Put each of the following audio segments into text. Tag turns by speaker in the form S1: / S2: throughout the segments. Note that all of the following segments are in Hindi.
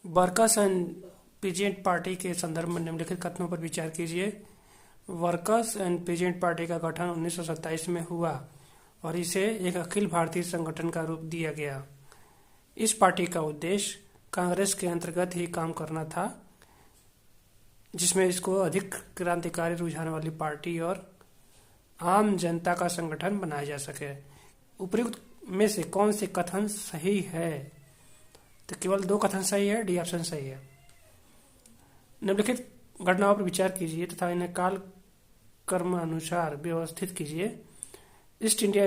S1: वर्कर्स एंड पीजेंट पार्टी के संदर्भ में निम्नलिखित कथनों पर विचार कीजिए। वर्कर्स एंड पीजेंट पार्टी का गठन 1927 में हुआ और इसे एक अखिल भारतीय संगठन का रूप दिया गया। इस पार्टी का उद्देश्य कांग्रेस के अंतर्गत ही काम करना था, जिसमें इसको अधिक क्रांतिकारी रुझान वाली पार्टी और आम जनता का संगठन बनाया जा सके। उपयुक्त में से कौन से कथन सही है? तो केवल 2 कथन सही है, डी ऑप्शन सही है। निम्नलिखित घटनाओं पर विचार कीजिए तथा इन्हें काल कर्म अनुसार व्यवस्थित कीजिए। East India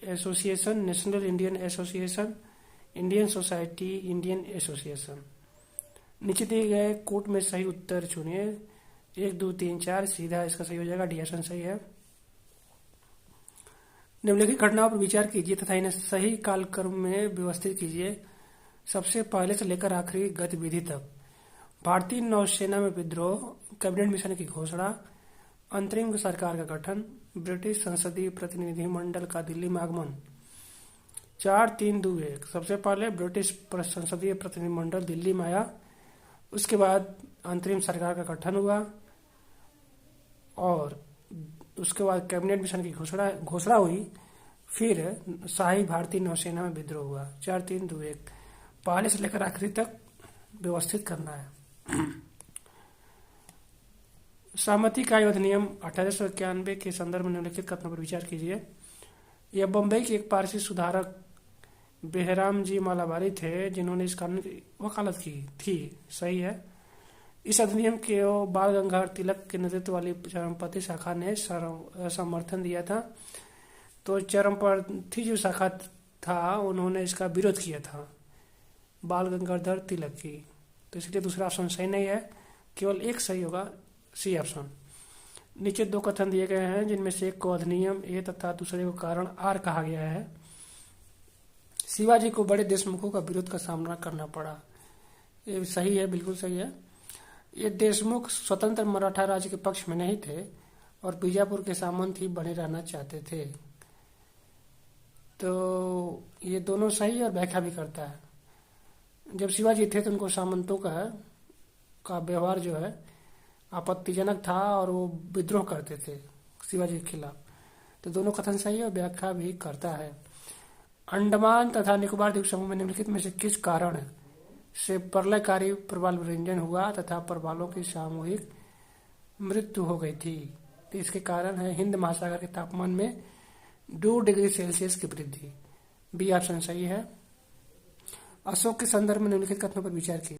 S1: association, national Indian association, Indian society, Indian association. नीचे दिए गए कोट में सही उत्तर चुनिए। 1, 2, 3, 4 सीधा इसका सही हो जाएगा, डी ऑप्शन सही है। निम्नलिखित घटनाओं पर विचार कीजिए तथा इन्हें सही कालक्रम में व्यवस्थित कीजिए। सबसे पहले से लेकर आखिरी गतिविधि तक। भारतीय नौसेना में विद्रोह, कैबिनेट मिशन की घोषणा, अंतरिम सरकार का गठन, ब्रिटिश संसदीय प्रतिनिधिमंडल का दिल्ली में आगमन। 4, 3, 2, 1। सबसे पहले ब्रिटिश संसदीय प्रतिनिधिमंडल दिल्ली में आया, उसके बाद अंतरिम सरकार का गठन हुआ और उसके बाद कैबिनेट मिशन की घोषणा हुई, फिर शाही भारतीय नौसेना में विद्रोह हुआ। 4, 3, 2, 1। पहले से लेकर आखिरी तक व्यवस्थित करना है। सहमति कार्य अधिनियम 1891 के संदर्भ में निम्नलिखित कथनों पर विचार कीजिए। यह बम्बई के एक पारसी सुधारक बेहराम जी मालाबारी थे जिन्होंने इस कानून की वकालत की थी। सही है। इस अधिनियम के बाल गंगाधर तिलक के नेतृत्व वाली चरमपंथी शाखा ने समर्थन दिया था। तो चरमपंथी जो शाखा था उन्होंने इसका विरोध किया था, बाल गंगाधर तिलक की। तो इसलिए दूसरा ऑप्शन सही नहीं है, केवल एक सही होगा, सी ऑप्शन। नीचे 2 कथन दिए गए हैं जिनमें से एक को अधिनियम ए तथा दूसरे को कारण आर कहा गया है। शिवाजी को बड़े देशमुखों का विरोध का सामना करना पड़ा। ये सही है, बिल्कुल सही है। ये देशमुख स्वतंत्र मराठा राज्य के पक्ष में नहीं थे और बीजापुर के सामंत ही बने रहना चाहते थे। तो ये दोनों सही और व्याख्या भी करता है। जब शिवाजी थे तो उनको सामंतों का व्यवहार जो है आपत्तिजनक था और वो विद्रोह करते थे शिवाजी के खिलाफ। तो दोनों कथन सही है और व्याख्या भी करता है। अंडमान तथा निकोबार द्वीप समूह में निम्नलिखित में से किस कारण से प्रलयकारी प्रवाल विरंजन हुआ तथा प्रवालों की सामूहिक मृत्यु हो गई थी? तो इसके कारण है हिंद महासागर के तापमान में 2 डिग्री सेल्सियस की वृद्धि। बी ऑप्शन सही है। अशोक के संदर्भ में निम्नलिखित कथनों पर विचार कीजिए।